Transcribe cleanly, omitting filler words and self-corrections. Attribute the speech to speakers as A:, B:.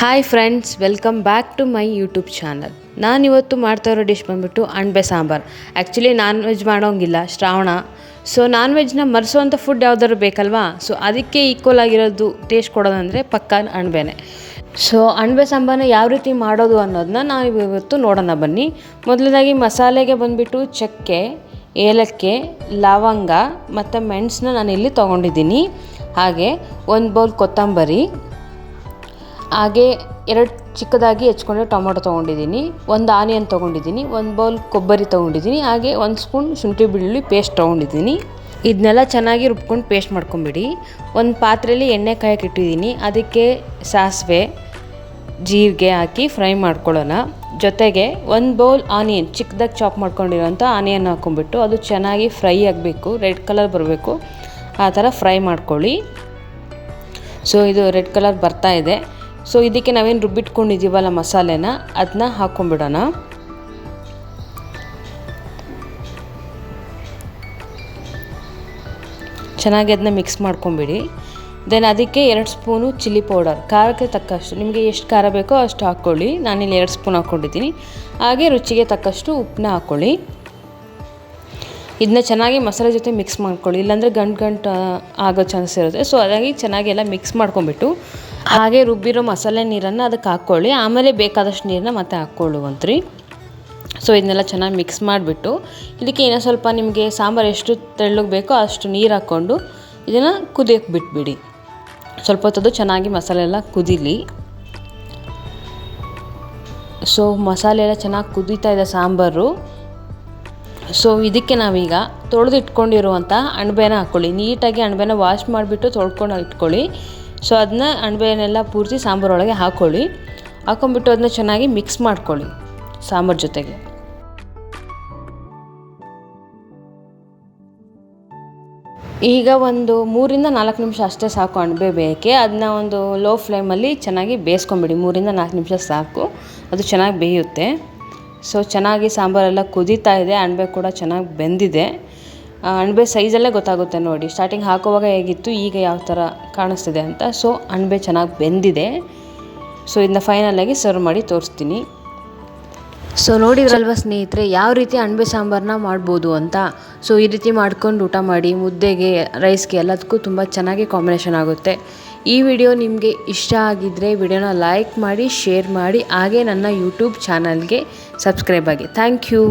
A: Hi friends, welcome back to my YouTube channel. ನಾನಿವತ್ತು ಮಾಡ್ತಾ ಇರೋ ಡಿಶ್ ಬಂದುಬಿಟ್ಟು ಅಣಬೆ ಸಾಂಬಾರು. ಆ್ಯಕ್ಚುಲಿ ನಾನ್ ವೆಜ್ ಮಾಡೋಂಗಿಲ್ಲ, ಶ್ರಾವಣ. ಸೊ ನಾನ್ ವೆಜ್ನ ಮರೆಸೋವಂಥ ಫುಡ್ ಯಾವ್ದಾದ್ರು ಬೇಕಲ್ವಾ? ಸೊ ಅದಕ್ಕೆ ಈಕ್ವಲ್ ಆಗಿರೋದು ಟೇಸ್ಟ್ ಕೊಡೋದಂದರೆ ಪಕ್ಕ ಅಣಬೆನೇ. ಸೊ ಅಣಬೆ ಸಾಂಬಾರನ್ನ ಯಾವ ರೀತಿ ಮಾಡೋದು ಅನ್ನೋದನ್ನ ನಾವು ಇವತ್ತು ನೋಡೋಣ ಬನ್ನಿ. ಮೊದಲನೇದಾಗಿ ಮಸಾಲೆಗೆ ಬಂದುಬಿಟ್ಟು ಚಕ್ಕೆ, ಏಲಕ್ಕಿ, ಲವಂಗ ಮತ್ತು ಮೆಣಸನ್ನ ನಾನಿಲ್ಲಿ ತೊಗೊಂಡಿದ್ದೀನಿ. ಹಾಗೆ ಒಂದು ಬೌಲ್ ಕೊತ್ತಂಬರಿ, ಹಾಗೆ 2 ಚಿಕ್ಕದಾಗಿ ಹೆಚ್ಕೊಂಡೆ ಟೊಮೊಟೊ ತೊಗೊಂಡಿದ್ದೀನಿ, 1 ಆನಿಯನ್ ತೊಗೊಂಡಿದ್ದೀನಿ, 1 ಬೌಲ್ ಕೊಬ್ಬರಿ ತೊಗೊಂಡಿದ್ದೀನಿ, ಹಾಗೆ 1 ಸ್ಪೂನ್ ಶುಂಠಿ ಬೆಳ್ಳುಳ್ಳಿ ಪೇಸ್ಟ್ ತೊಗೊಂಡಿದ್ದೀನಿ. ಇದನ್ನೆಲ್ಲ ಚೆನ್ನಾಗಿ ರುಬ್ಕೊಂಡು ಪೇಸ್ಟ್ ಮಾಡ್ಕೊಂಬಿಡಿ. ಒಂದು ಪಾತ್ರೆಯಲ್ಲಿ ಎಣ್ಣೆ ಕಾಯಕ್ಕೆ ಇಟ್ಟಿದ್ದೀನಿ. ಅದಕ್ಕೆ ಸಾಸಿವೆ, ಜೀರಿಗೆ ಹಾಕಿ ಫ್ರೈ ಮಾಡ್ಕೊಳ್ಳೋಣ. ಜೊತೆಗೆ 1 ಬೌಲ್ ಆನಿಯನ್ ಚಿಕ್ಕದಾಗಿ ಚಾಪ್ ಮಾಡ್ಕೊಂಡಿರೋಂಥ ಆನಿಯನ್ ಹಾಕ್ಕೊಂಬಿಟ್ಟು ಅದು ಚೆನ್ನಾಗಿ ಫ್ರೈ ಆಗಬೇಕು, ರೆಡ್ ಕಲರ್ ಬರಬೇಕು, ಆ ಥರ ಫ್ರೈ ಮಾಡ್ಕೊಳ್ಳಿ. ಸೊ ಇದು ರೆಡ್ ಕಲರ್ ಬರ್ತಾ ಇದೆ. ಸೊ ಇದಕ್ಕೆ ನಾವೇನು ರುಬ್ಬಿಟ್ಕೊಂಡಿದ್ದೀವಲ್ಲ ಮಸಾಲೆನ, ಅದನ್ನ ಹಾಕ್ಕೊಂಬಿಡೋಣ. ಚೆನ್ನಾಗಿ ಅದನ್ನ ಮಿಕ್ಸ್ ಮಾಡ್ಕೊಂಬಿಡಿ. ದೆನ್ ಅದಕ್ಕೆ 2 ಸ್ಪೂನು ಚಿಲ್ಲಿ ಪೌಡರ್, ಖಾರಕ್ಕೆ ತಕ್ಕಷ್ಟು, ನಿಮಗೆ ಎಷ್ಟು ಖಾರ ಬೇಕೋ ಅಷ್ಟು ಹಾಕ್ಕೊಳ್ಳಿ. ನಾನಿಲ್ಲಿ 2 ಸ್ಪೂನ್ ಹಾಕ್ಕೊಂಡಿದ್ದೀನಿ. ಹಾಗೆ ರುಚಿಗೆ ತಕ್ಕಷ್ಟು ಉಪ್ಪನ್ನ ಹಾಕ್ಕೊಳ್ಳಿ. ಇದನ್ನ ಚೆನ್ನಾಗಿ ಮಸಾಲೆ ಜೊತೆ ಮಿಕ್ಸ್ ಮಾಡ್ಕೊಳ್ಳಿ, ಇಲ್ಲಾಂದರೆ ಗಂಟು ಆಗೋ ಚಾನ್ಸ್ ಇರುತ್ತೆ. ಸೊ ಹಾಗಾಗಿ ಚೆನ್ನಾಗಿ ಎಲ್ಲ ಮಿಕ್ಸ್ ಮಾಡ್ಕೊಂಬಿಟ್ಟು ಹಾಗೆ ರುಬ್ಬಿರೋ ಮಸಾಲೆ ನೀರನ್ನು ಅದಕ್ಕೆ ಹಾಕ್ಕೊಳ್ಳಿ. ಆಮೇಲೆ ಬೇಕಾದಷ್ಟು ನೀರನ್ನ ಮತ್ತೆ ಹಾಕ್ಕೊಳ್ಳುವಂತ್ರಿ. ಸೊ ಇದನ್ನೆಲ್ಲ ಚೆನ್ನಾಗಿ ಮಿಕ್ಸ್ ಮಾಡಿಬಿಟ್ಟು ಇದಕ್ಕೆ ಇನ್ನೂ ಸ್ವಲ್ಪ ನಿಮಗೆ ಸಾಂಬಾರು ಎಷ್ಟು ತೆಳ್ಳಗೆ ಬೇಕೋ ಅಷ್ಟು ನೀರು ಹಾಕ್ಕೊಂಡು ಇದನ್ನು ಕುದಿಯೋಕ್ಕೆ ಬಿಟ್ಬಿಡಿ. ಸ್ವಲ್ಪ ಹೊತ್ತದು ಚೆನ್ನಾಗಿ ಮಸಾಲೆ ಎಲ್ಲ ಕುದೀಲಿ. ಸೊ ಮಸಾಲೆ ಎಲ್ಲ ಚೆನ್ನಾಗಿ ಕುದೀತಾ ಇದೆ ಸಾಂಬಾರು. ಸೊ ಇದಕ್ಕೆ ನಾವೀಗ ತೊಳೆದು ಇಟ್ಕೊಂಡಿರುವಂಥ ಅಣಬೆನ ಹಾಕ್ಕೊಳ್ಳಿ. ನೀಟಾಗಿ ಅಣಬೆನ ವಾಶ್ ಮಾಡಿಬಿಟ್ಟು ತೊಳ್ಕೊಂಡು ಇಟ್ಕೊಳ್ಳಿ. ಸೊ ಅದನ್ನ ಅಣಬೆನೆಲ್ಲ ಪೂರ್ತಿ ಸಾಂಬಾರೊಳಗೆ ಹಾಕ್ಕೊಂಬಿಟ್ಟು ಅದನ್ನ ಚೆನ್ನಾಗಿ ಮಿಕ್ಸ್ ಮಾಡ್ಕೊಳ್ಳಿ ಸಾಂಬಾರು ಜೊತೆಗೆ. ಈಗ ಒಂದು 3-4 ನಿಮಿಷ ಅಷ್ಟೇ ಸಾಕು ಅಣಬೆ ಬೇಯಕ್ಕೆ. ಅದನ್ನ ಒಂದು ಲೋ ಫ್ಲೇಮಲ್ಲಿ ಚೆನ್ನಾಗಿ ಬೇಯಿಸ್ಕೊಂಬಿಡಿ. 3-4 ನಿಮಿಷ ಸಾಕು, ಅದು ಚೆನ್ನಾಗಿ ಬೇಯುತ್ತೆ. ಸೊ ಚೆನ್ನಾಗಿ ಸಾಂಬಾರೆಲ್ಲ ಕುದೀತಾ ಇದೆ, ಅಣಬೆ ಕೂಡ ಚೆನ್ನಾಗಿ ಬೆಂದಿದೆ. ಅಣಬೆ ಸೈಜಲ್ಲೇ ಗೊತ್ತಾಗುತ್ತೆ ನೋಡಿ, ಸ್ಟಾರ್ಟಿಂಗ್ ಹಾಕುವಾಗ ಹೇಗಿತ್ತು, ಈಗ ಯಾವ ಥರ ಕಾಣಿಸ್ತಿದೆ ಅಂತ. ಸೊ ಅಣಬೆ ಚೆನ್ನಾಗಿ ಬೆಂದಿದೆ. ಸೊ ಇದನ್ನ ಫೈನಲಾಗಿ ಸರ್ವ್ ಮಾಡಿ ತೋರಿಸ್ತೀನಿ. ಸೊ ನೋಡಿದ್ರಲ್ವ ಸ್ನೇಹಿತರೆ, ಯಾವ ರೀತಿ ಅಣಬೆ ಸಾಂಬಾರನ್ನ ಮಾಡ್ಬೋದು ಅಂತ. ಸೊ ಈ ರೀತಿ ಮಾಡ್ಕೊಂಡು ಊಟ ಮಾಡಿ, ಮುದ್ದೆಗೆ, ರೈಸ್ಗೆ ಎಲ್ಲದಕ್ಕೂ ತುಂಬ ಚೆನ್ನಾಗಿ ಕಾಂಬಿನೇಷನ್ ಆಗುತ್ತೆ. ಈ ವಿಡಿಯೋ ನಿಮಗೆ ಇಷ್ಟ ಆಗಿದ್ದರೆ ವಿಡಿಯೋನ ಲೈಕ್ ಮಾಡಿ, ಶೇರ್ ಮಾಡಿ, ಹಾಗೆ ನನ್ನ ಯೂಟ್ಯೂಬ್ ಚಾನಲ್ಗೆ ಸಬ್ಸ್ಕ್ರೈಬ್ ಆಗಿ. Thank you.